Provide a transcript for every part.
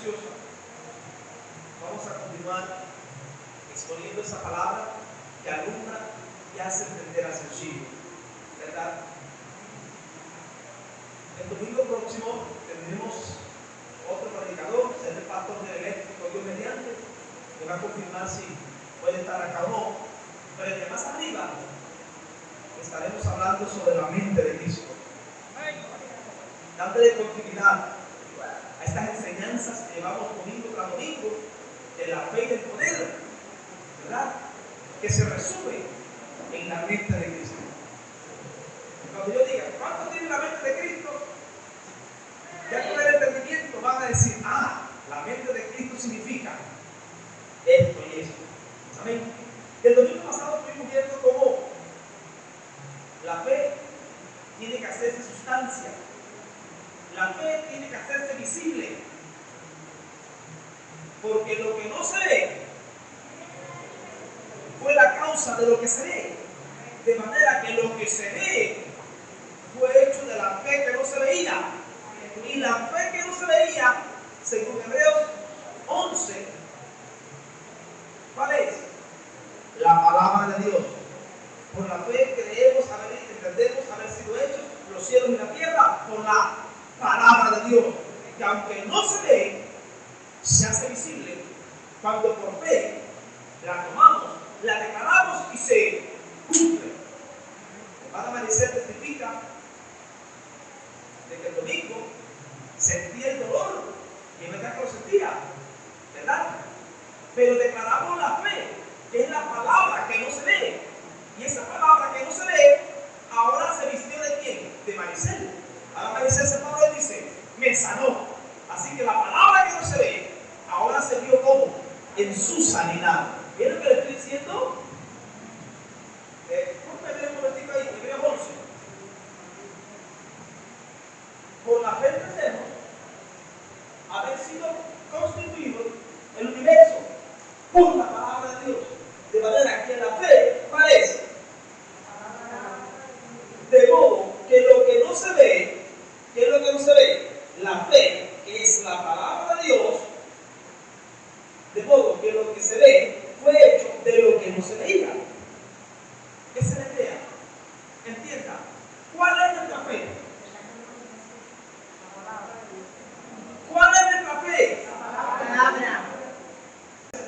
preciosa. Vamos a continuar exponiendo esa palabra que alumbra y hace entender al sencillo, ¿verdad? El domingo próximo tendremos otro predicador, será el pastor del eléctrico, Dios mediante, que va a confirmar si puede estar acá o no. Pero el de más arriba estaremos hablando sobre la mente de Cristo, dándole continuidad a estas enseñanzas que llevamos domingo tras domingo de la fe y del poder, ¿verdad? Que se resume en la mente de Cristo. Cuando yo diga, ¿cuánto tiene la mente de Cristo? Ya con el entendimiento van a decir, la mente de Cristo significa esto y esto. ¿Saben? El domingo pasado estuvimos viendo cómo la fe tiene que hacerse sustancia. La fe tiene que hacerse visible. Porque lo que no se ve fue la causa de lo que se ve. De manera que lo que se ve fue hecho de la fe que no se veía. Y la fe que no se veía, según Hebreos 11, ¿cuál es? La palabra de Dios. Por la fe entendemos haber sido hechos los cielos y la tierra por la palabra de Dios. Que aunque no se ve, se hace visible cuando por fe la tomamos, la declaramos y se cumple. Para Maricel testifica de que el domingo sentía el dolor, y es verdad que lo sentía, ¿verdad? Pero declaramos la fe, que es la palabra que no se ve, y esa palabra que no se ve ahora se vistió de ¿quién? De Maricel. Ahora Maricel se paró y dice, me sanó. Así que la palabra que no se ve ahora se vio como en su sanidad. ¿Vieron lo que le estoy diciendo? Póngame un momentito ahí, Hebreos 11. Por la fe entendemos haber sido constituido el universo por la palabra de Dios. De manera que la fe, ¿cuál es? De modo que lo que no se ve, ¿qué es lo que no se ve? La fe, que es la palabra de Dios, de modo que lo que se ve fue hecho de lo que no se veía. Esa es la idea. Entienda, ¿cuál es nuestra fe? ¿Cuál es nuestra fe? La palabra.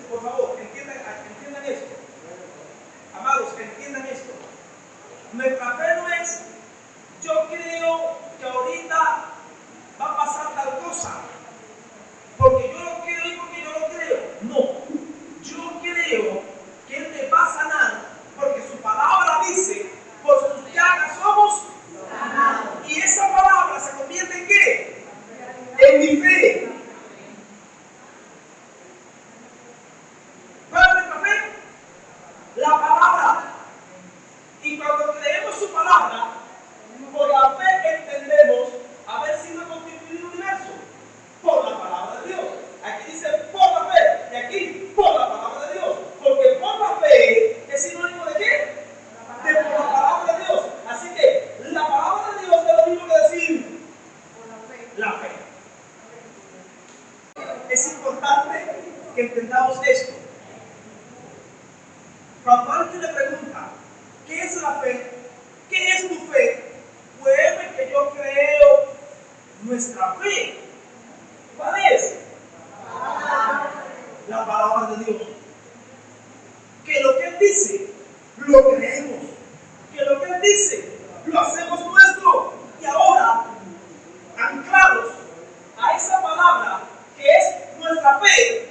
Por favor, entiendan esto. Amados, entiendan esto. Nuestra fe no es, yo creo que ahorita va a pasar tal cosa, porque yo lo quiero y porque yo lo creo. No, yo creo que Él me va a sanar, porque su palabra dice, por sus llagas somos sanados. Y esa palabra se convierte en ¿qué? En mi fe. ¿Cuál es nuestra fe? La palabra. Y cuando creemos su palabra, por la fe entendemos haber sido constituido el universo por la palabra de Dios. Aquí dice por la fe y aquí por la palabra de Dios. Porque por la fe es sinónimo de ¿qué? De por la palabra de Dios. Así que la palabra de Dios es lo mismo que decir la fe. Es importante que entendamos esto. Cuando alguien le pregunta, ¿qué es la fe? ¿Qué es tu fe? Puede que yo creo nuestra fe. ¿Cuál es? La palabra de Dios. Que lo que Él dice, lo creemos. Que lo que Él dice, lo hacemos nuestro. Y ahora, anclados a esa palabra que es nuestra fe,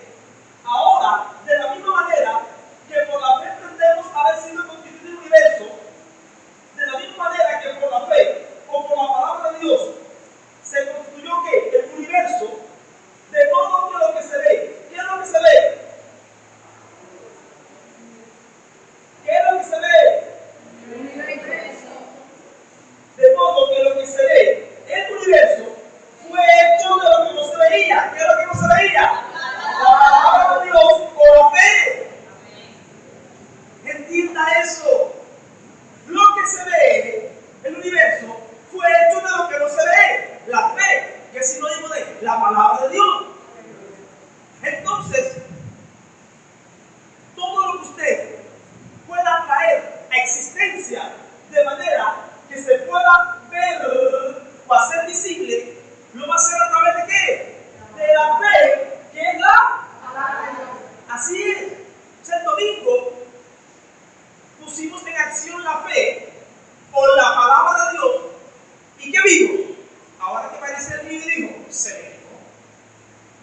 ahora, de la misma manera que por la fe entendemos haber sido constituido el universo, de la misma manera que por la fe o por la palabra de Dios se constituyó ¿qué? El universo, de modo que lo que se ve, ¿qué es lo que se ve? ¿Qué es lo que se ve? El universo. De modo que lo que se ve, el universo, fue hecho de lo que no se veía. ¿Qué es lo que no se veía? La palabra de Dios por la fe. Entienda eso. Lo que se ve, el universo, fue hecho de lo que no se ve. La fe, que es sinónimo de la palabra de Dios. enemigo y dijo, se me quitó.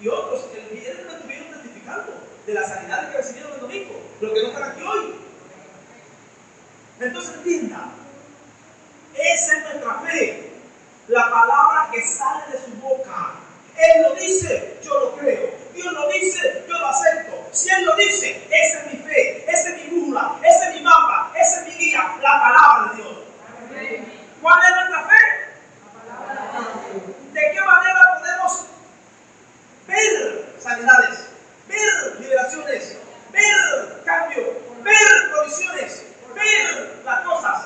Y otros el viernes me estuvieron testificando de la sanidad que recibieron el domingo, pero que no están aquí hoy. Entonces entienda, esa es nuestra fe, la palabra que sale de su boca. Él lo dice, yo lo creo. Dios lo dice, yo lo acepto. Si Él lo dice, esa es mi fe, esa es mi brújula, ese es mi mapa, esa es mi guía, la palabra de Dios. ¿Cuál es nuestra fe? ¿De qué manera podemos ver sanidades, ver liberaciones, ver cambio, ver provisiones, ver las cosas?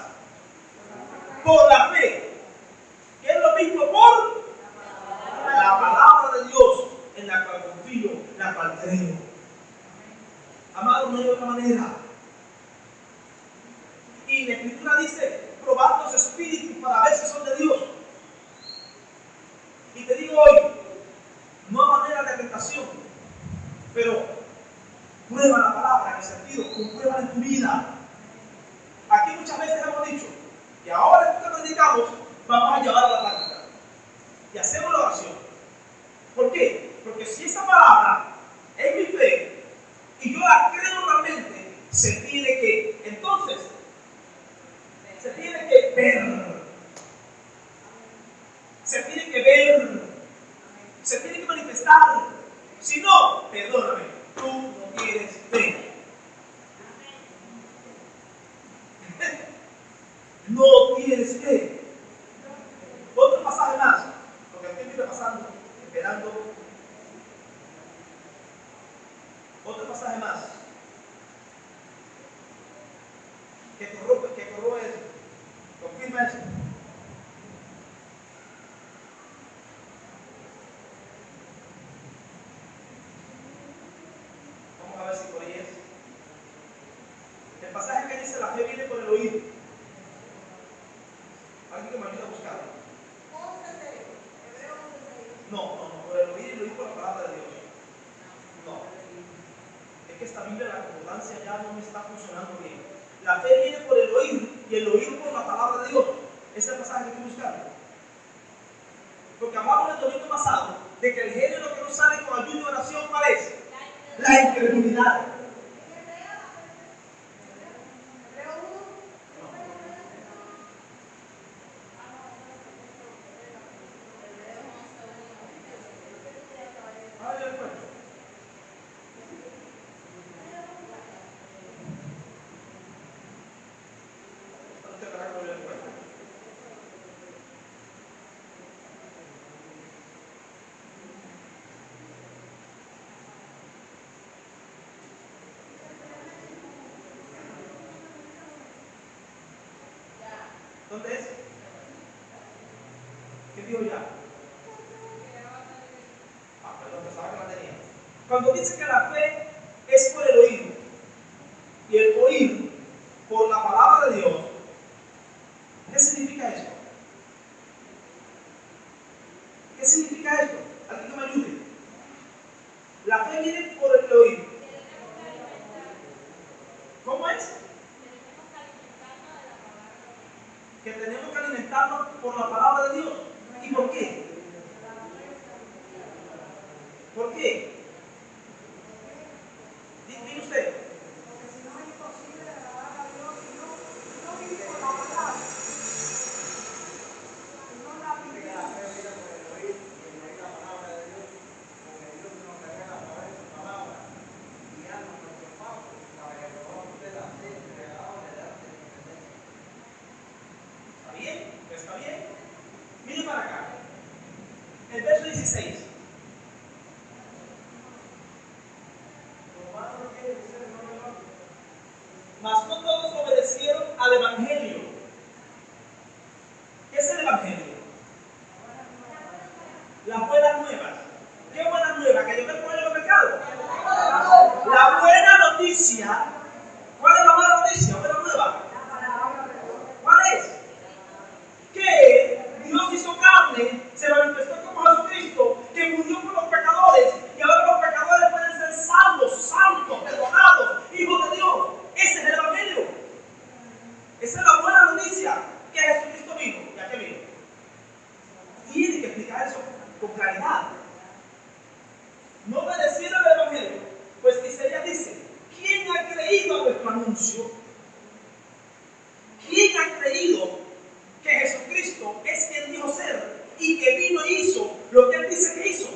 Por la fe, que es lo mismo por la palabra de Dios, en la cual confío, la cual creo. Amado, no hay otra manera. Y la Escritura dice, probad los espíritus para ver si son de Dios. Y te digo hoy, no hay manera de tentación, pero prueba la palabra en el sentido, comprueba en tu vida. Aquí muchas veces hemos dicho, y ahora que predicamos, vamos a llevar a la práctica. Y hacemos la oración. ¿Por qué? Porque si esa palabra es mi fe y yo la creo realmente, se tiene que, entonces, se tiene que ver. Se tiene que ver. Se tiene que manifestar. Si no, perdóname, tú no quieres fe. No tienes fe. Otro pasaje más, porque el tiempo está pasando, esperando. Otro pasaje más que corrobe eso, confirma eso. Vamos a ver si por ahí es. El pasaje que dice la fe viene por el oído. ¿Alguien que me ayude a buscarlo? No, por el oír y lo oír por la palabra de Dios. No. Es que esta Biblia, la concordancia ya no me está funcionando bien. La fe viene por el oír y el oír por la palabra de Dios. Ese es el pasaje que estoy buscando. Porque hablamos el domingo pasado de que el género que no sale con ayuno y oración, ¿cuál es? La incredulidad. ¿Dónde es? ¿Qué dijo ya? Perdón, pensaba que la tenía. Cuando dice que la fe es por el oído y el oír por la palabra de Dios, ¿qué significa esto? ¿Qué significa esto? Alguien que me ayude. La fe viene por el oído. ¿Cómo es? Que tenemos que alimentarnos por la palabra de Dios. ¿Y por qué? ¿Por qué? Dime usted. ¿Está bien? Miren para acá. El verso 16. Mas no todos obedecieron al Evangelio. ¿Qué es el Evangelio? Las buenas nuevas. ¿Qué buenas nuevas? ¿Que yo me pongo en los pecados? La buena noticia. ¿Cuál es la buena noticia? ¿Buena nueva? ¿Cuál es? Que Dios hizo carne, se manifestó como Jesucristo, que murió por los pecadores y ahora los pecadores pueden ser salvos, santos, perdonados, hijos de Dios. Ese es el Evangelio. Esa es la buena noticia, que Jesucristo vino. ¿Y a qué vino? Tiene que explicar eso con claridad. No obedecieron el Evangelio, pues Isaías dice: ¿quién ha creído a nuestro anuncio? ¿Quién ha creído que Jesucristo es quien dijo ser y que vino e hizo lo que Él dice que hizo?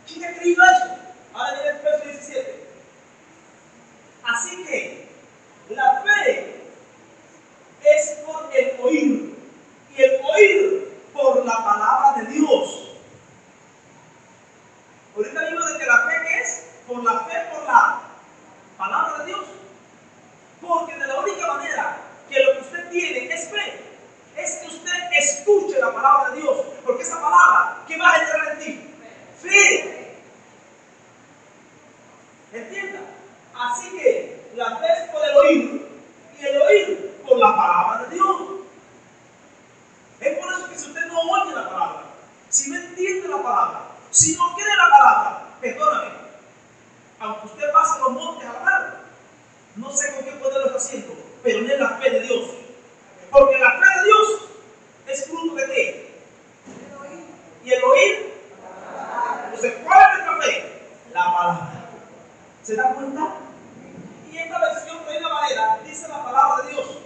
¿Quién ha creído eso? Ahora viene el verso 17. Así que la fe es por el oír, y el oír por la palabra de Dios. Ahorita digo de que la fe es por la fe, por la palabra de Dios. Porque de la única manera que lo que usted tiene es fe, es que usted escuche la palabra de Dios. Porque esa palabra, ¿qué va a generar en ti? Fe. ¿Entienda? Así que la fe es por el oír, y el oír por la palabra de Dios. Es por eso que si usted no oye la palabra, si no entiende la palabra, si no cree la palabra, perdóname, aunque usted pase los montes a la mar, no sé con qué poder lo está haciendo, pero no es la fe de Dios. Porque la fe de Dios es fruto de qué? Y el oír. Entonces, ¿cuál es nuestra fe? La palabra. ¿Se da cuenta? Y esta versión de una manera dice la palabra de Dios,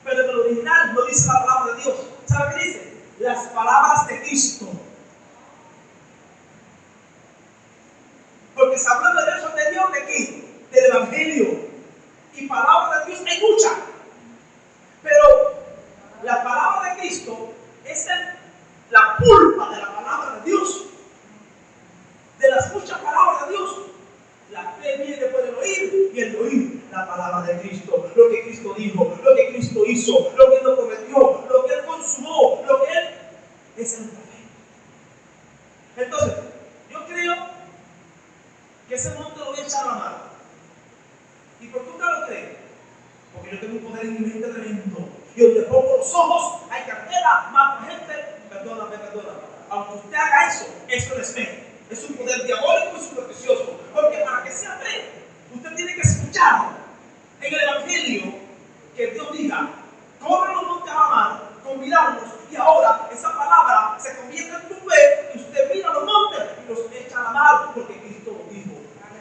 pero en el original no dice la palabra de Dios. ¿Sabe qué dice? Las palabras de Cristo. Porque se habló en el verso anterior de qué? Del Evangelio. Y palabra de Dios hay mucha. Pero la palabra de Cristo es la pulpa de la palabra de Dios. De las muchas palabras de Dios. La fe viene por el oír, y el oír la palabra de Cristo. Lo que Cristo dijo, lo que Cristo hizo, lo que Él nos prometió, lo que Él consumó, lo que Él es nuestra fe. Entonces, yo creo que ese monte lo voy a echar a la mano. ¿Y por qué usted lo cree? Porque yo tengo un poder en mi mente tremendo. Y donde pongo los ojos, hay cartera, mata gente. Perdóname. Aunque usted haga eso, eso no es fe. Es un poder diabólico y supersticioso. Porque para que sea fe, usted tiene que escuchar en el Evangelio que Dios diga: corre los montes a la mar, convidarnos, y ahora esa palabra se convierte en tu fe, y usted mira los montes y los echa a la mar, porque Cristo lo dijo.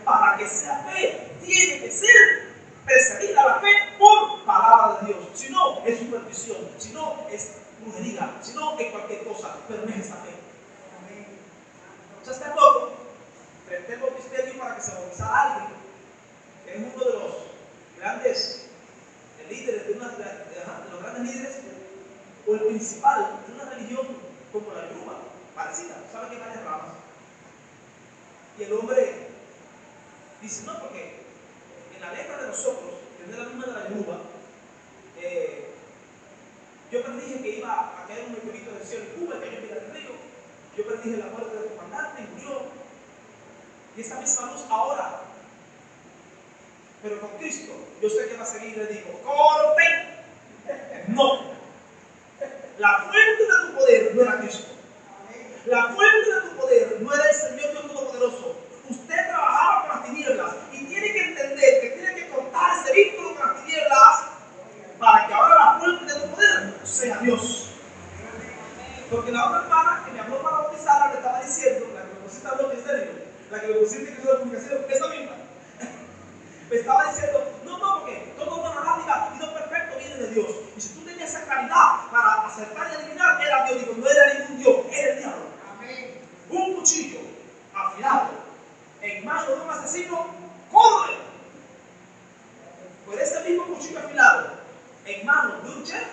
Para que sea fe, tiene que ser precedida la fe por palabra de Dios. Si no, es superstición, si no, es brujería, si no, es cualquier cosa, pero no es esa fe. Hace poco presté el bautisterio para que se bautizara alguien que es uno de los grandes líderes, de los grandes líderes, o el principal de una religión como la Yoruba, parecida, sabe que hay varias ramas. Y el hombre dice: no, porque en la letra de nosotros, que es la misma de la Yoruba, yo predije que iba a caer un meteorito del cielo en Cuba, que cayó en Pilar del Río. Yo predije la muerte del comandante y murió. Y esa misma luz ahora, pero con Cristo, yo sé que va a seguir. Le digo: corte. No. La fuente de tu poder no era Cristo. La fuente de tu poder no era el Señor Dios Todopoderoso. Usted trabajaba con las tinieblas y tiene que entender que tiene que cortar ese vínculo con las tinieblas para que ahora la fuente de tu poder sea Dios. Porque la otra hermana que me habló para bautizarla le estaba diciendo, la que me pusiste al ministerio, la que me pusiste en la comunicación, esa misma, me estaba diciendo: no, porque todo buena dádiva y lo perfecto viene de Dios. Y si tú tenías esa claridad para acertar y eliminar, era Dios. Digo: no era ningún Dios, era el diablo. Amén. Un cuchillo afilado en mano de un asesino, corre. Por ese mismo cuchillo afilado en manos de un chef,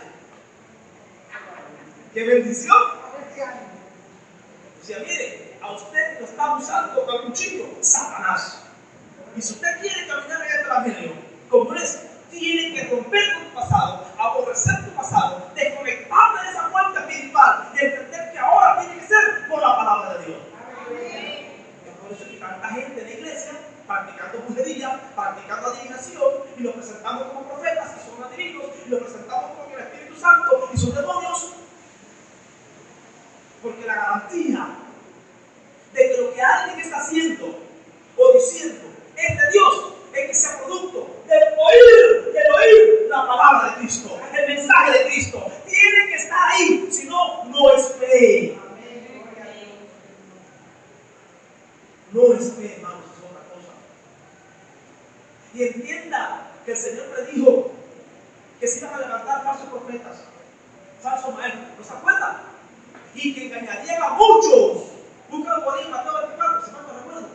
¡qué bendición! O sea, mire, a usted lo está usando con cuchillo Satanás. Y si usted quiere caminar en este evangelio como es, tiene que romper con tu pasado, aborrecer tu pasado, desconectarte de esa fuente espiritual y entender que ahora tiene que ser por la palabra de Dios. Es por eso que tanta gente en la iglesia practicando brujería, practicando adivinación, y los presentamos como profetas y son adivinos, y los presentamos como el Espíritu Santo y son demonios. Porque la garantía de que lo que alguien está haciendo o diciendo es de Dios es que sea producto del oír la palabra de Cristo, el mensaje de Cristo. Tiene que estar ahí, si no, no es fe. es fe, hermanos, es otra cosa. Y entienda que el Señor predijo que se iban a levantar falsos profetas, falsos maestros, ¿no se acuerdan? Y que engañarían a muchos. Búscalo por ahí, Mateo 24, si mal no recuerdo.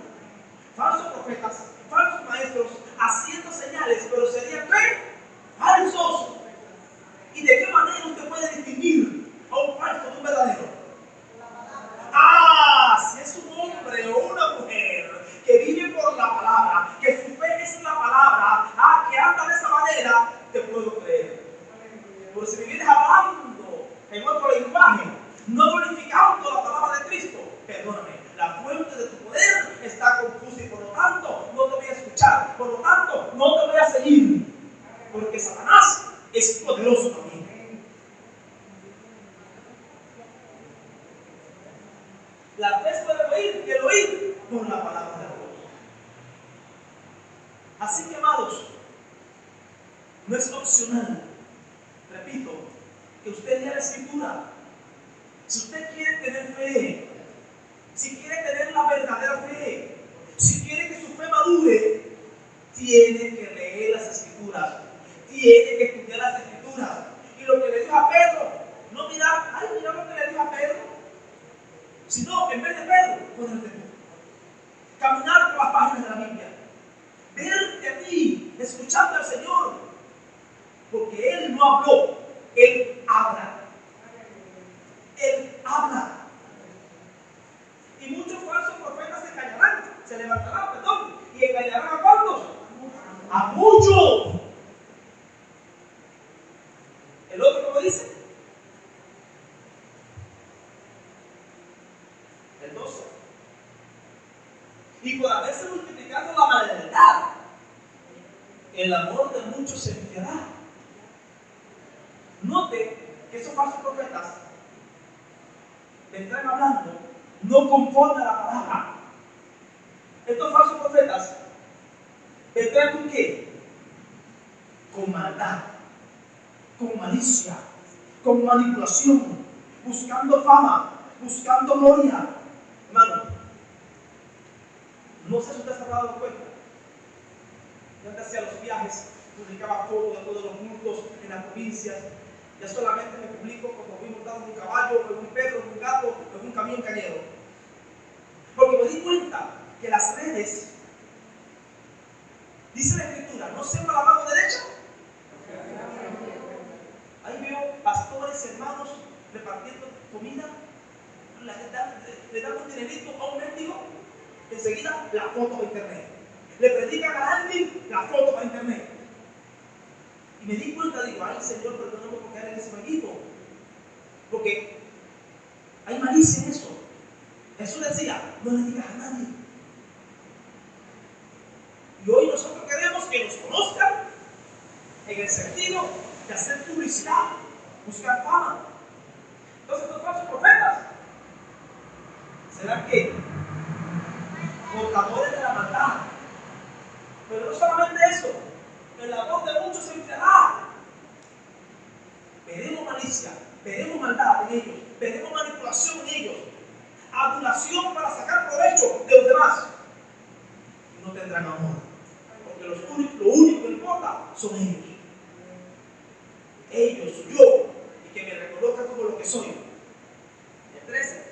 Falsos profetas, falsos maestros, haciendo señales, pero serían ¿qué? Falsos. ¿Y de qué manera usted puede distinguir a un falso de un verdadero? Si es un hombre o una mujer que vive por la palabra, que su fe es la palabra, que anda de esa manera, te puedo creer. Pero si me vienes hablando en otro lenguaje, no glorificando la palabra de Cristo, perdóname, la fuente de tu poder está confusa y por lo tanto no te voy a escuchar, por lo tanto no te voy a seguir, porque Satanás es poderoso también. La fe puede oír y el oír por la palabra de Dios. Así que, amados, no es opcional, repito, que usted lea la Escritura. Si usted quiere tener fe, si quiere tener la verdadera fe, si quiere que su fe madure, tiene que leer las Escrituras, tiene que estudiar las Escrituras. Y lo que le dijo a Pedro, no mirar, mira lo que le dijo a Pedro, sino en vez de Pedro, ponerte tú. Caminar por las páginas de la Biblia, verte a ti, escuchando al Señor, porque Él no habló, Él habla. Él habla. Y muchos falsos profetas se engañarán, se levantarán, y engañarán ¿a cuántos? A muchos. El otro, ¿cómo dice? El 12. Y por haberse multiplicado la maldad, el amor de muchos se enfriará. Note que esos falsos profetas vendrán hablando no conforme a la palabra. Estos falsos profetas vendrán con ¿qué? Con maldad, con malicia, con manipulación, buscando fama, buscando gloria. Hermano, no sé si usted se ha dado cuenta. Yo antes hacía los viajes, publicaba fotos de todos los cultos en las provincias. Ya solamente me publico cuando fui montado en un caballo, en un perro, en un gato, en un camión cañero. Porque me di cuenta que las redes, dice la Escritura, no siembra la mano derecha. Ahí veo pastores, hermanos, repartiendo comida, le dan un dinerito a un mendigo, enseguida la foto para internet. Le predican a alguien, la foto para internet. Y me di cuenta, digo, ay Señor, perdóname por caer en ese manguito. Porque hay malicia en eso. Jesús decía, no le digas a nadie. Y hoy nosotros queremos que nos conozcan en el sentido de hacer publicidad, buscar fama. Entonces estos falsos profetas serán ¿qué? Portadores de la maldad. Pero no solamente eso, el amor de muchos se enfriará. Veremos malicia, veremos maldad en ellos, veremos manipulación en ellos, adulación para sacar provecho de los demás. Y no tendrán amor, porque lo único que importa son ellos. Ellos, yo, y que me reconozcan como lo que soy. El 13.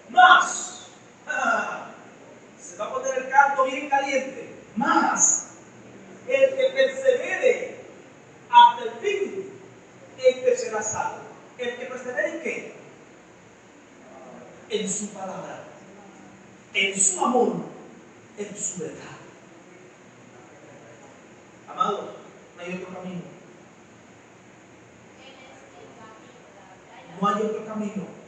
Más. Se va a poner el canto bien caliente. Más. El que persevere hasta el fin, este será salvo. El que persevere en ¿qué? En su palabra, en su amor, en su verdad. Amados, no hay otro camino. No hay otro camino.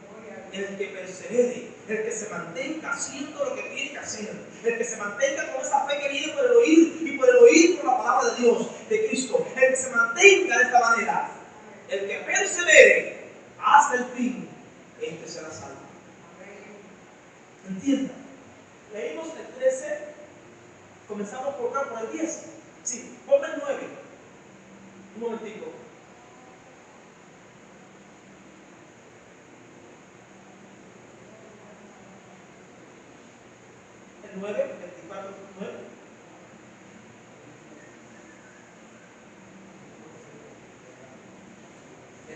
El que persevere, el que se mantenga haciendo lo que tiene que hacer, el que se mantenga con esa fe que viene por el oír y por el oír por la palabra de Dios, de Cristo, el que se mantenga de esta manera, el que persevere hasta el fin, este será salvo. ¿Entiendan? Leímos el 13, comenzamos por acá por el 10. Sí, ponme el 9. Un momentico. 9, 24, 9.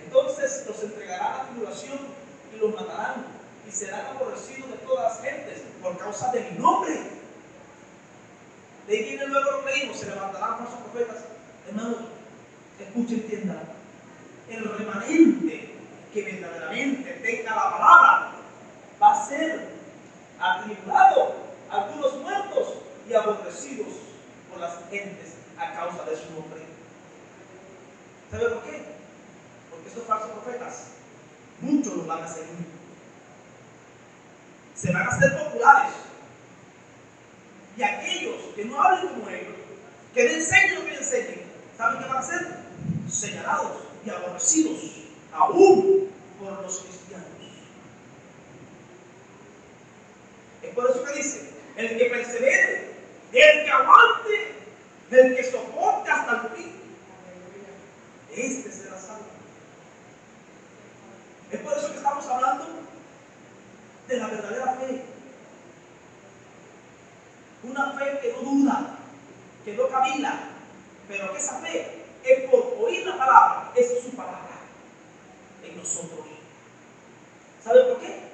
Entonces los entregarán a tribulación y los matarán y serán aborrecidos de todas las gentes por causa de mi nombre. De ahí viene luego lo que leímos, se levantarán falsos profetas. Hermanos, escuchen y entiendan. El remanente que verdaderamente tenga la palabra va a ser atribulado, algunos muertos y aborrecidos por las gentes a causa de su nombre. ¿Sabe por qué? Porque estos falsos profetas, muchos los van a seguir. Se van a hacer populares. Y aquellos que no hablen como ellos, que no enseñen lo que enseñen, ¿saben qué van a ser? Señalados y aborrecidos aún por los cristianos. Es por eso que dice, el que persevere, el que aguante, el que soporte hasta el fin, este será salvo. Es por eso que estamos hablando de la verdadera fe. Una fe que no duda, que no cavila, pero que esa fe es por oír la palabra, es su palabra en nosotros. ¿Sabe por qué?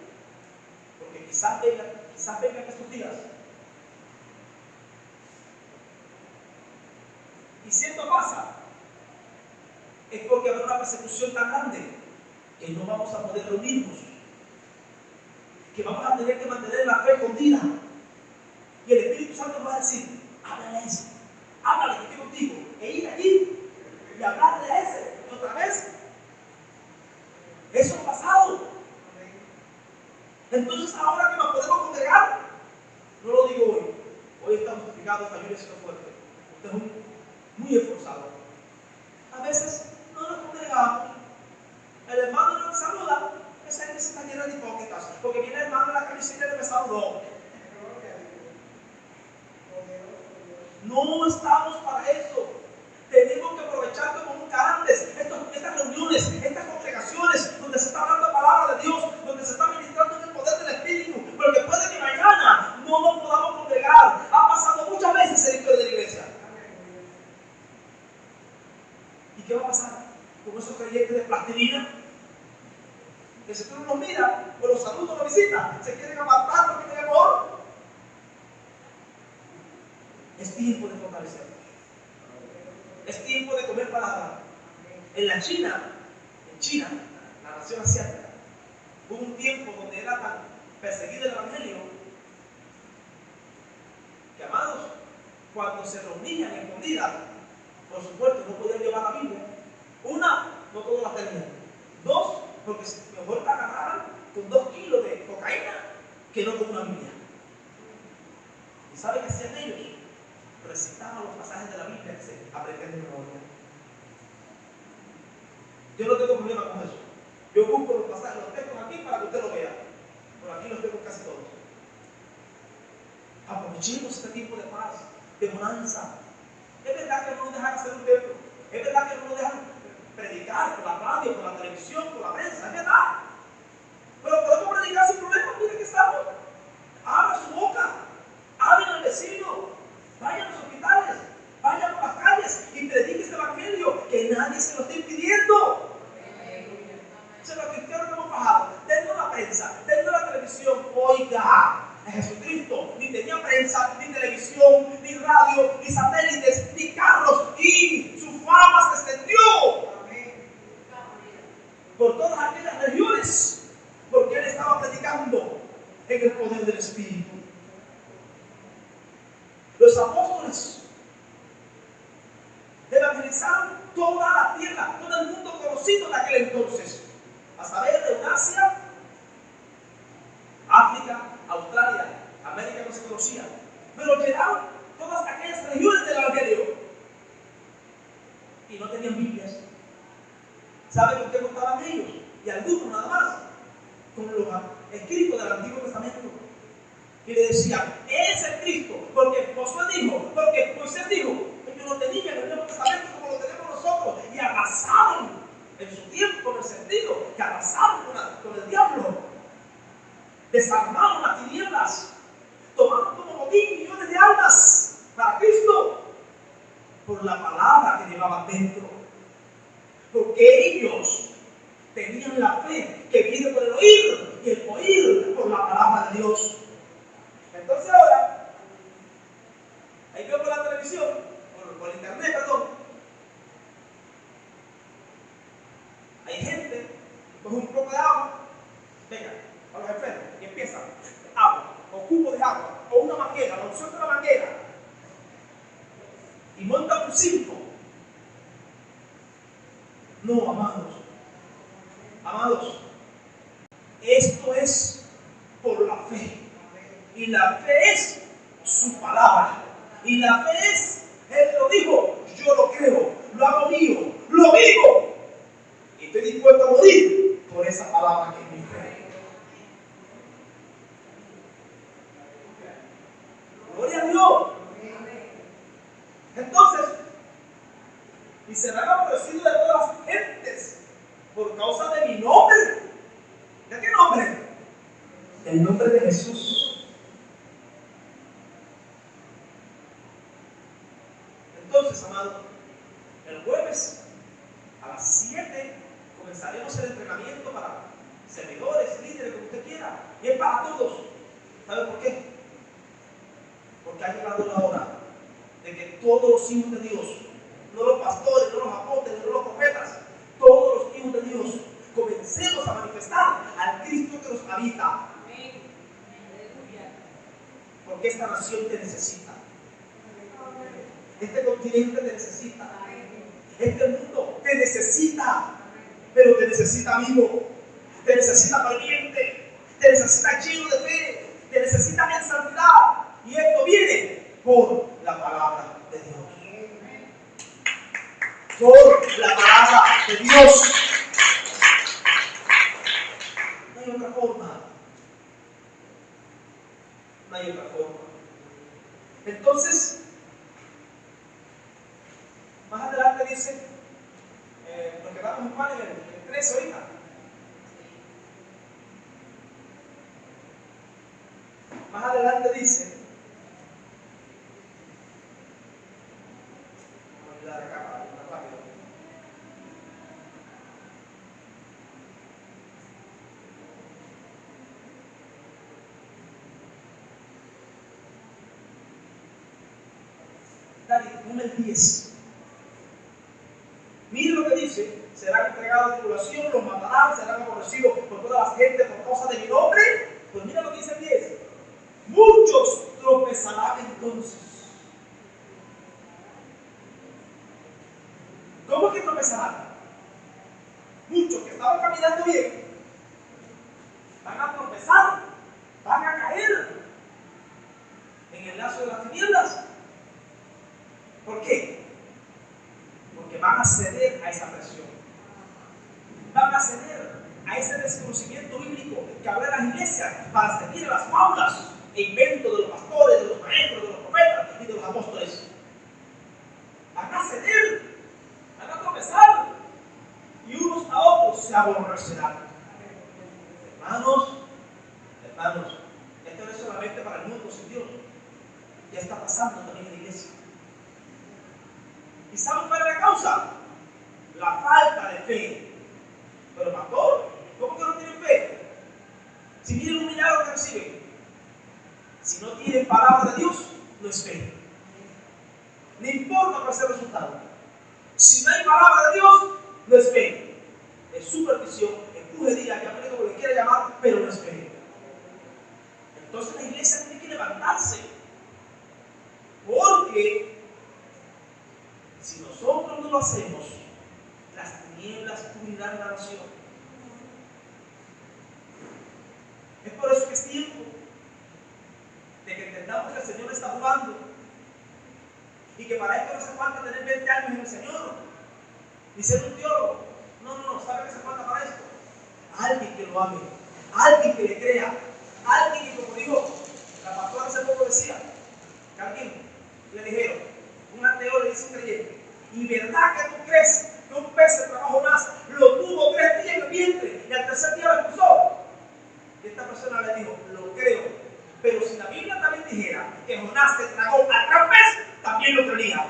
Porque quizás vengan estos días. Y si esto pasa, es porque habrá una persecución tan grande que no vamos a poder reunirnos, que vamos a tener que mantener la fe escondida. Y el Espíritu Santo nos va a decir, háblale a ese, háblale que estoy contigo, e ir allí y hablarle a ese otra vez. Eso ha pasado. Entonces ahora que nos podemos congregar, no lo digo hoy, hoy estamos explicados, esta lluvia ha sido fuerte, usted es muy esforzado. A veces no nos congregamos, el hermano no nos saluda, esa gente se está llena de hipócritas, porque viene el hermano en la camiseta y me saludó. No estamos para eso. Tenemos que aprovechar como nunca antes estas reuniones, estas congregaciones donde se está hablando la palabra de Dios, donde se está ministrando en el poder del Espíritu, porque puede que mañana no nos podamos congregar. Ha pasado muchas veces en la historia de la iglesia. ¿Y qué va a pasar con esos creyentes de plastilina? Que si tú no los miras o los saludas o los visitas, se quieren apartar porque tienen amor. Es tiempo de fortalecernos. Es tiempo de comer palabra. En China, la nación asiática, hubo un tiempo donde era tan perseguido el evangelio que, amados, cuando se reunían escondidas, por supuesto no podían llevar la Biblia. Una, no todos la tenían. Dos, porque mejor te agarraran con 2 kilos de cocaína que no con una Biblia. ¿Y sabe qué hacían ellos? Recitaban los pasajes de la Biblia que se aprendían de memoria. Yo no tengo problema con eso. Yo busco los pasajes, los tengo aquí para que usted lo vea. Por aquí los tengo casi todos. Aprovechemos este tiempo de paz, de bonanza. Es verdad que no nos dejan hacer un templo. Es verdad que no nos dejan predicar por la radio, por la televisión, por la prensa. Es verdad. Pero podemos predicar sin problema. Mire que estamos. Abra su boca. Hablen al vecino. Vayan a los hospitales, vayan por las calles y prediquen este evangelio, que nadie se lo esté impidiendo. Se los cristianos no hemos bajado, dentro de la prensa, dentro de la televisión. Oiga, a Jesucristo ni tenía prensa, ni televisión, ni radio, ni satélites, ni carros, y su fama se extendió por todas aquellas regiones, porque él estaba predicando en el poder del Espíritu. Los apóstoles evangelizaron toda la tierra, todo el mundo conocido en aquel entonces, a saber de Asia, África, Australia, América no se conocía, pero llegaron todas aquellas regiones del evangelio y no tenían Biblias. ¿Saben con qué contaban ellos? Y algunos nada más, con los escritos del Antiguo Testamento. Y le decían, es el Cristo, porque Josué dijo, porque Moisés dijo, ellos no tenían el Nuevo Testamento como lo tenemos nosotros, y arrasaron en su tiempo, en el sentido que arrasaron con el diablo, desarmaron las tinieblas, tomaron como botín por la palabra que llevaban dentro. Porque ellos tenían la fe que viene por el oír y el oír por la palabra de Dios. Entonces ahora, ahí veo por la televisión, por internet, perdón, hay gente que coge un poco de agua, venga, a los enfermos, y empieza agua, o cubo de agua, o una manguera, la opción de la manguera, y monta un circo. No, amados, esto es por la fe. Y la fe es su palabra. Y la fe es, Él lo dijo, yo lo creo, lo hago mío, lo vivo. Y estoy dispuesto a morir por esa palabra que es mi fe. Gloria a Dios. Entonces, y serán aborrecidos de todas las gentes por causa de mi nombre. ¿De qué nombre? El nombre de Jesús. Entonces, amado, el jueves a las 7 comenzaremos el entrenamiento para servidores, líderes, como usted quiera. Y es para todos. ¿Sabe por qué? Porque ha llegado la hora de que todos los hijos de Dios, no los pastores, no los apóstoles, no los profetas, todos los hijos de Dios, comencemos a manifestar al Cristo que nos habita. Porque esta nación te necesita. Este continente te necesita. Este mundo te necesita. Pero te necesita vivo. Te necesita valiente. Te necesita lleno de fe. Te necesita en santidad. Y esto viene por la palabra de Dios. Por la palabra de Dios. No hay otra forma. No hay otra forma. Entonces, más adelante dice, nos quedamos en Juan en el 13 ahorita. Más adelante dice, vamos a dar acá rápido. Dale, ponme el 10. Mire lo que dice: serán entregados a tribulación, los matarán, serán aborrecidos por todas las gentes por causa de mi nombre. Pues mira lo que dice el 10. Muchos tropezarán entonces. ¿Cómo que tropezarán? Muchos que estaban caminando bien van a tropezar, van a caer en el lazo de las tinieblas. ¿Por qué? Porque van a ceder a esa presión. Van a ceder a ese desconocimiento bíblico que habrá en las iglesias para seguir a las fábulas e inventos de los pastores, de los maestros, de los profetas y de los apóstoles. Van a ceder, van a tropezar y unos a otros se aborrecerán. Hermanos, esto no es solamente para el mundo sin Dios. Ya está pasando también en la iglesia. ¿Y saben cuál es la causa? La falta de fe. Pero pastor, ¿cómo que no tienen fe? Si miren un milagro que reciben, si no tienen palabra de Dios, no es fe. No importa cuál sea el resultado. Si no hay palabra de Dios, no es fe. Es superstición, es brujería, llámale como le quiera llamar, pero no es fe. Entonces la iglesia tiene que levantarse. Porque si nosotros no lo hacemos, las tinieblas cubrirán la nación. Es por eso que es tiempo de que entendamos que el Señor está jugando y que para esto no hace falta tener 20 años en el Señor ni ser un teólogo. No, ¿sabe qué hace falta para esto? Alguien que lo ame, alguien que le crea, alguien que, como dijo la pastora hace poco, decía, Carmen, le dijeron, un ateo le dice a un creyente: ¿y verdad que tú crees que un pez de trabajo más lo tuvo 3 días en el vientre y al tercer día lo expulsó? Y esta persona le dijo: lo creo, pero si la Biblia también dijera que Jonás se tragó al gran pez, también lo creería.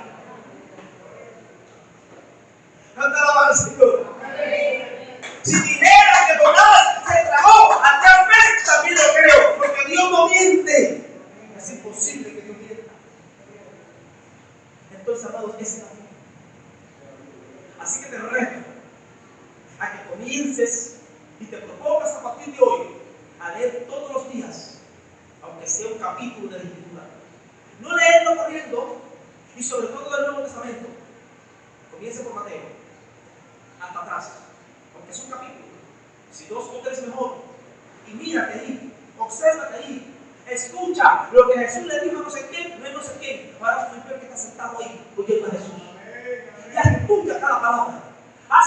leer todos los días, aunque sea un capítulo de la Escritura. No leerlo corriendo, y sobre todo del Nuevo Testamento. Comience por Mateo, hasta atrás, aunque es un capítulo. Si 2 o 3 mejor. Y mírate ahí, obsérvate ahí, escucha lo que Jesús le dijo a no sé quién, no es no sé quién. Ahora soy yo que está sentado ahí, oyendo a Jesús. Y estudia cada palabra.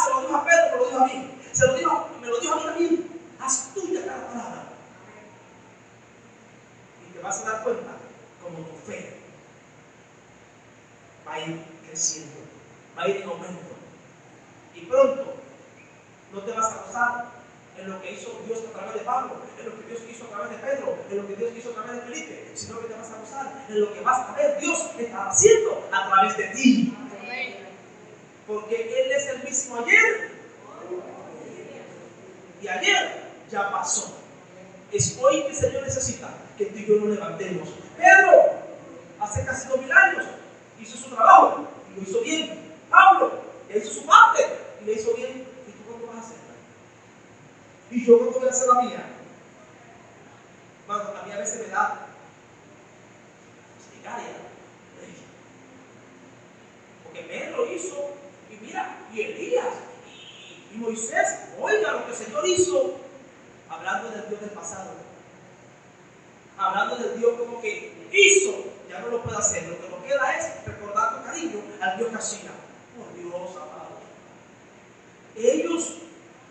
Se lo dijo a Pedro, me lo dijo a mí. Me lo dijo a mí también. Haz tuya cada palabra. Y te vas a dar cuenta como tu fe va a ir creciendo, va a ir en aumento. Y pronto no te vas a gozar en lo que hizo Dios a través de Pablo, en lo que Dios hizo a través de Pedro, en lo que Dios hizo a través de Felipe, sino que te vas a gozar en lo que vas a ver Dios está haciendo a través de ti. Porque Él es el mismo ayer y ayer ya pasó. Es hoy que el Señor necesita que tú y yo nos levantemos. Pedro, hace casi 2000 años, hizo su trabajo y lo hizo bien. Pablo, hizo su parte y lo hizo bien. ¿Y tú cuándo vas a hacerla? ¿Y yo cuándo voy a hacer la mía? Bueno, a mí a veces me da explicaria. Porque Pedro hizo, y mira, y Elías, y Moisés, oiga lo que el Señor hizo, hablando del Dios del pasado, hablando del Dios como que hizo, ya no lo puede hacer, lo que nos queda es recordar con cariño al Dios que hacía. Por Dios, amado. Ellos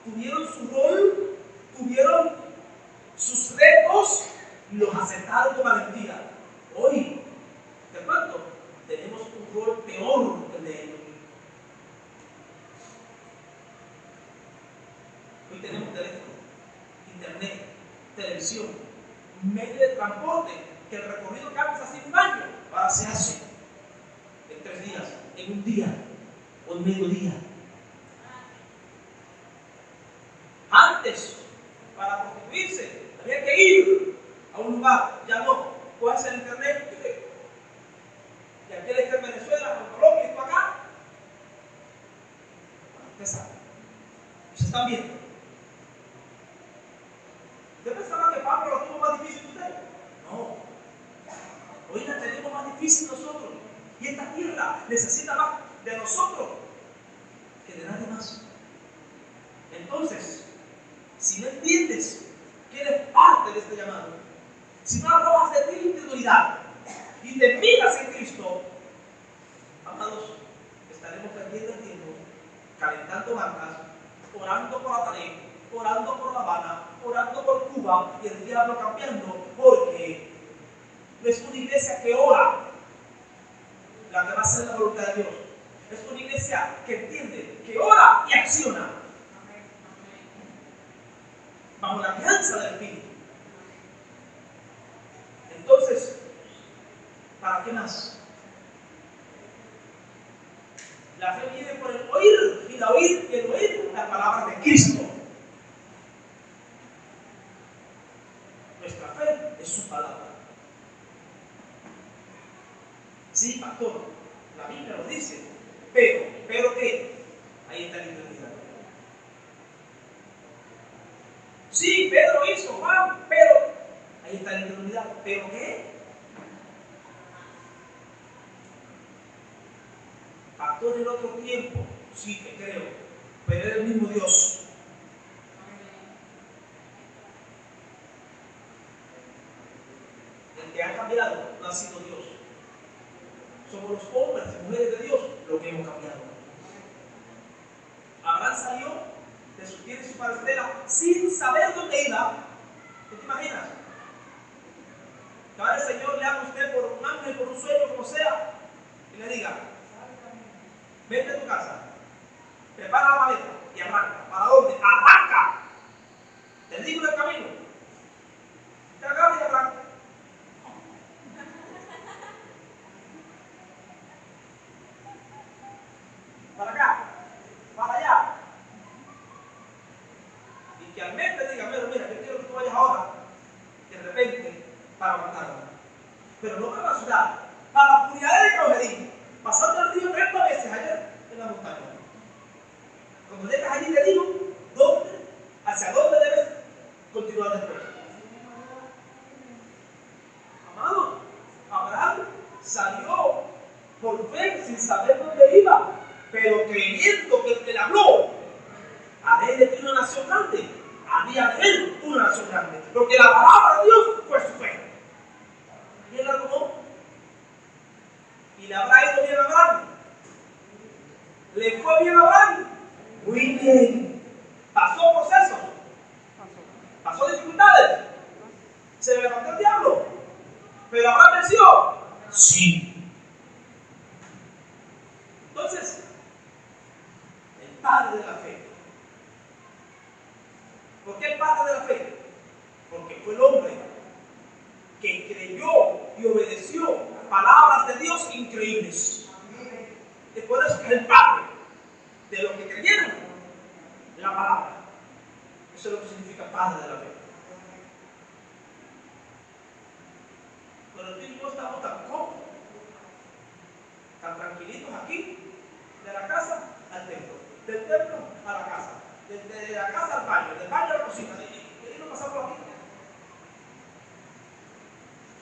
tuvieron su rol, tuvieron sus retos y los aceptaron con valentía. Hoy, ¿de acuerdo? Tenemos un rol peor que el de ellos. Hoy tenemos teléfono, internet, televisión, medio de transporte, que el recorrido que antes hacía un año, ahora se hace en 3 días, en un día o en mediodía. Antes, para prostituirse, había que ir a un lugar, ya no, puedes hacer internet, y aquel está en Venezuela, en Colombia, y tú acá. Usted sabe, se están viendo. ¿Usted pensaba que Pablo lo tuvo más difícil que usted? No. Hoy la tenemos más difícil nosotros. Y esta tierra necesita más de nosotros que de nadie más. Entonces, si no entiendes que eres parte de este llamado, si no arrojas de ti integridad y te miras en Cristo, amados, estaremos perdiendo el tiempo, calentando bancas, orando por Ataré, orando por La Habana, orando por Cuba y el diablo cambiando, porque no es una iglesia que ora la que va a hacer la voluntad de Dios. Es una iglesia que entiende, que ora y acciona bajo la guianza del Espíritu. Entonces, ¿para qué más? La fe viene por el oír, y la oír y el oír la palabra de Cristo. Nuestra fe es su palabra. Sí, pastor, la Biblia lo dice, pero ¿qué? Ahí está la incredulidad. Sí, Pedro hizo, Juan, pero ahí está la incredulidad. ¿Pero qué? Pastor, en otro tiempo, sí, te creo, pero es el mismo Dios. El que ha cambiado no ha sido Dios. Somos los hombres y mujeres de Dios los que hemos cambiado. Abraham salió de su tierra y su parentela sin saber dónde iba. ¿Qué te imaginas? Que ahora el Señor le haga a usted por un ángel, por un sueño, como sea, y le diga: vete a tu casa, prepara la maleta y arranca. ¿Para dónde? ¡Arranca! Te digo el camino. Te agarra y arranca. Para acá, para allá. Y que al mes te diga: mira, yo quiero que tú vayas ahora, de repente, para matarme. Pero no para la ciudad, para la comunidad de Caujerín, pasando el río 30 veces ayer en la montaña. Cuando llegas allí te digo hacia dónde debes continuar después. es grande, porque la palabra de Dios fue su fe. Y él la tomó. Y le habrá ido bien a Abraham. ¿Le fue bien a Abraham? Muy bien. ¿Pasó procesos? ¿Pasó dificultades? ¿Se le levantó el diablo? ¿Pero Abraham venció? Sí. Entonces, el padre de la fe. ¿Por qué el padre de la fe? Porque fue el hombre que creyó y obedeció palabras de Dios increíbles. Y por eso es el padre de los que creyeron la palabra. Eso es lo que significa padre de la fe. Pero tú y yo estamos tan cómodos, tan tranquilitos aquí, de la casa al templo, del templo a la casa, de la casa al baño, del baño a la cocina, y ahí no pasamos por aquí.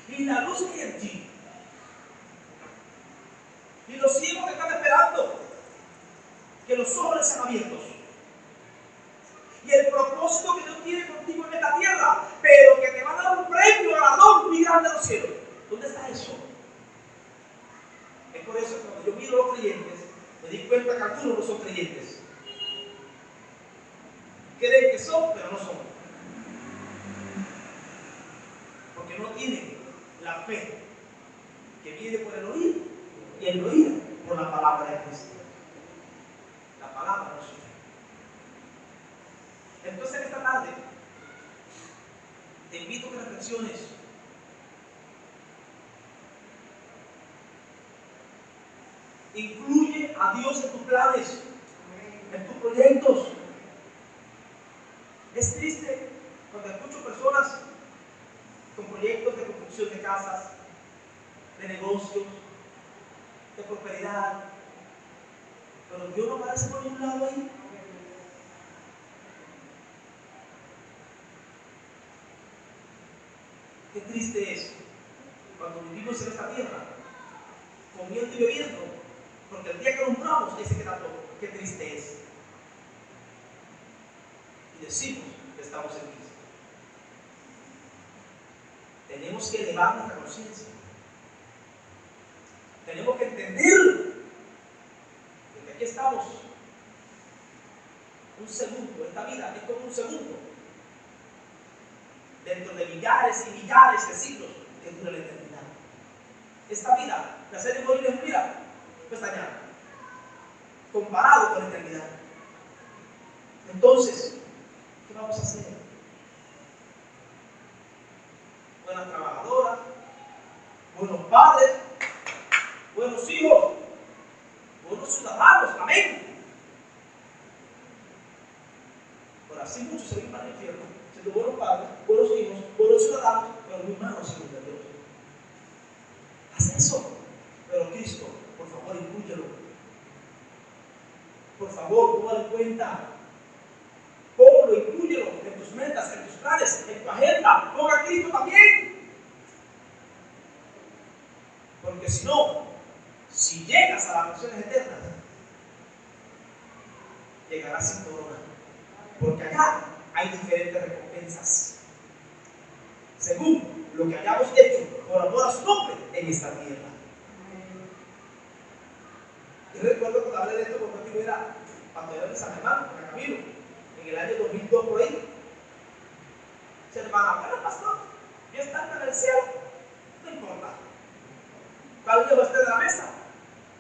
Y la luz que hay en ti, y los ciegos que están esperando que los ojos les sean abiertos, y el propósito que Dios tiene contigo en esta tierra, pero que te va a dar un premio galardón muy grande de los cielos. ¿Dónde está eso? Es por eso que cuando yo miro a los creyentes, me di cuenta que algunos no son creyentes. Creen que son, pero no son. Porque no tienen la fe que viene por el oír, y el oír por la palabra de Cristo. La palabra no es suya. Entonces, esta tarde te invito a que reflexiones. Incluye a Dios en tus planes, en tus proyectos. Es triste cuando escucho personas con proyectos de construcción de casas, de negocios, de prosperidad, pero Dios no aparece por ningún lado ahí. Qué triste es cuando vivimos en esta tierra comiendo y bebiendo, porque el día que nos moramos ahí se queda todo. Qué triste es. Y decimos que estamos en Cristo. Tenemos que elevar nuestra conciencia. Tenemos que entender que aquí estamos un segundo. Esta vida es como un segundo dentro de millares y millares de siglos que dura la eternidad. Esta vida, nacer y morir es vida pestañada, comparado con la eternidad. Entonces, ¿qué vamos a hacer? Buenas trabajadoras, buenos padres, buenos hijos, buenos ciudadanos, amén. Por así muchos se van para el infierno, siendo buenos padres, buenos hijos, buenos ciudadanos, pero muy malos hijos de Dios. Haz eso, pero Cristo, por favor, inclúyelo. Por favor, tómalo en cuenta. Ponlo, inclúyelo en tus metas, en tus planes, en tu agenda. Ponga a Cristo también. Porque si no, si llegas a las naciones eternas, llegarás sin corona. Porque acá hay diferentes recompensas, según lo que hayamos hecho por amor a su nombre en esta tierra. Y recuerdo cuando hablé de esto con mi era pastor de San Germán, en Camilo, en el año 2002 por ahí. Dice, hermana, bueno, pastor, yo estando en el cielo, no importa. ¿Cuál día va a estar en la mesa?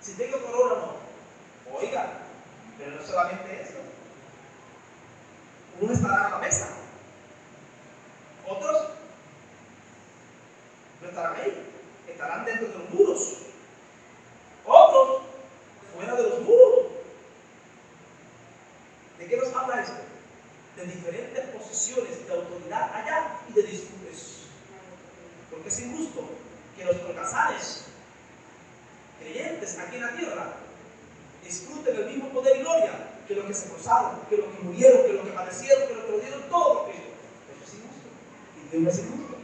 Si tengo corona o no. Oiga, pero no solamente eso. Unos estarán a la mesa, otros no estarán ahí, estarán dentro de los muros, otros fuera de los muros. ¿De qué nos habla esto? De diferentes posiciones de autoridad allá y de disfrutes. Porque es injusto que los holgazanes, creyentes aquí en la tierra, disfruten el mismo poder y gloria que los que se esforzaron, que los que murieron, que los que padecieron, que los que lo dieron todo por Cristo. Eso es injusto. Y Dios no es injusto.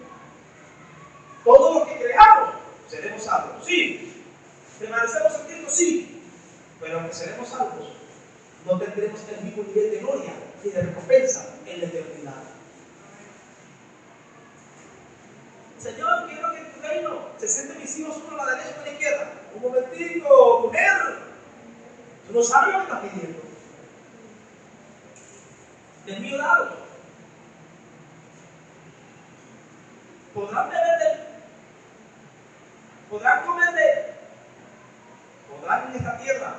Todos los que creamos seremos salvos. Sí. Permanecemos en Cristo, sí. Pero aunque seremos salvos, no tendremos el mismo nivel de gloria y de recompensa en la eternidad. Señor, quiero que en tu reino se sienten mis hijos uno a la derecha y uno a la izquierda. Un momentico, mujer. Tú no sabes lo que estás pidiendo. Del mío lado. Podrán beber de él. Podrán comer de él. Podrán en esta tierra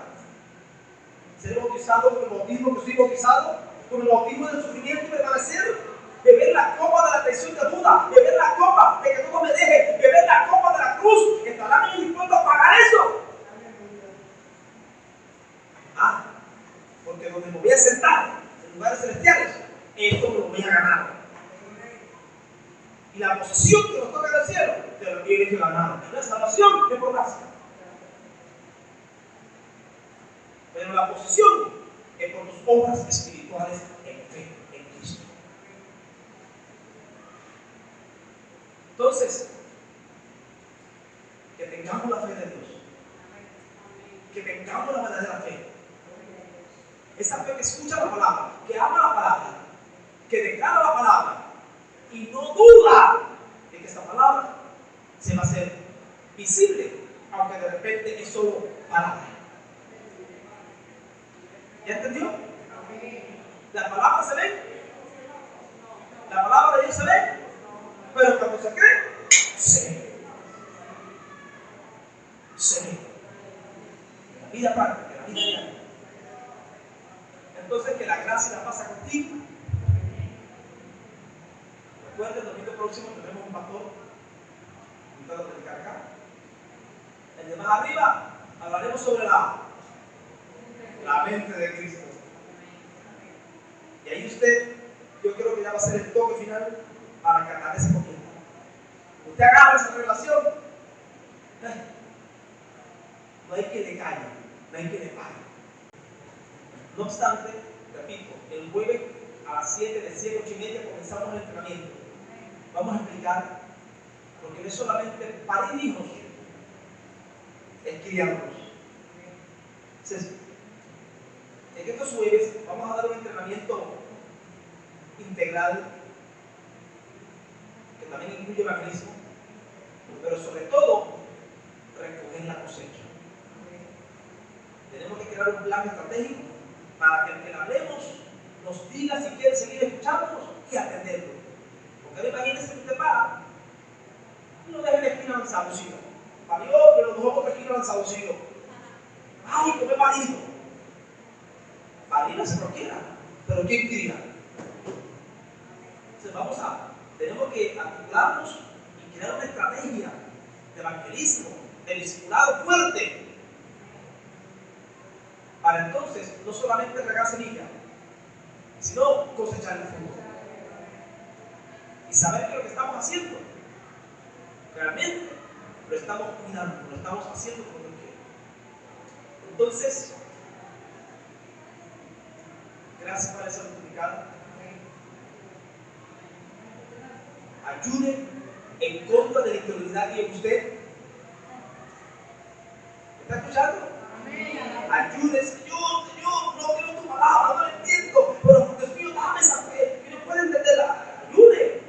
ser bautizados con el bautismo que soy bautizado, con el bautismo del sufrimiento y permanecer. Beber la copa de la traición de Judas, beber la copa de que todo me deje, beber la copa de la cruz. ¿Estarán ellos dispuestos a pagar eso? Porque donde me voy a sentar, en lugares celestiales, esto me lo voy a ganar. Y la posición que nos toca en el cielo, te lo tienes que ganar. La salvación es por gracia. Pero la posición es por tus obras espirituales en fe en Cristo. Entonces, que tengamos la fe de Dios. Que tengamos la verdadera fe. Esa fe que escucha la palabra, que ama la palabra, que declara la palabra y no duda de que esa palabra se va a hacer visible, aunque de repente es solo palabra. ¿Ya entendió? La palabra se ve, la palabra de Dios se ve, pero cuando se cree, se ve. Se ve. La vida práctica, la vida diaria. Entonces, que la gracia la pasa contigo. Recuerden, el domingo próximo tenemos un pastor invitado a predicar acá. El de más arriba hablaremos sobre la mente de Cristo. Y ahí usted, yo creo que ya va a ser el toque final para cantar ese poquito. Usted agarra esa revelación. No hay que le calle, no hay que le pare. No obstante, repito, el jueves a las 7, de 7 a 8:30 comenzamos el entrenamiento. Vamos a explicar, porque no es solamente parir hijos, es criarlos. Entonces, en estos jueves vamos a dar un entrenamiento integral que también incluye evangelismo, pero sobre todo recoger la cosecha. Tenemos que crear un plan estratégico para que el que le hablemos nos diga si quiere seguir escuchándonos y atenderlo. Porque imagínense que usted para y no deje la esquina lanzabucido. Parió, pero los dejó por la esquina lanzabucido. ¡Ay, come parido! Parido se cualquiera, pero ¿quién cría? Entonces tenemos que articularnos y crear una estrategia de evangelismo, de discipulado fuerte, para entonces no solamente regar semilla, sino cosechar el fruto. Y saber que lo que estamos haciendo, realmente lo estamos cuidando, lo estamos haciendo como Dios quiere. Entonces, gracias por esa multiplicada. Ayude en contra de la incredulidad que en usted. ¿Está escuchando? Ayude, Señor, no quiero tu palabra, no la entiendo, pero Dios mío, dame esa fe, que no puede entenderla. Ayude,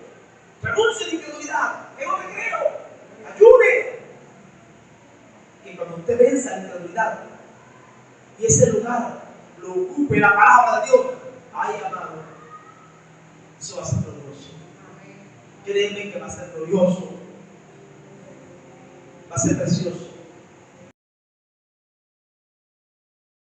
renuncie a la incredulidad, que no te creo. Ayude. Y cuando usted venza la incredulidad y ese lugar lo ocupe la palabra de Dios, ay, amado, eso va a ser glorioso. Créeme que va a ser glorioso, va a ser precioso.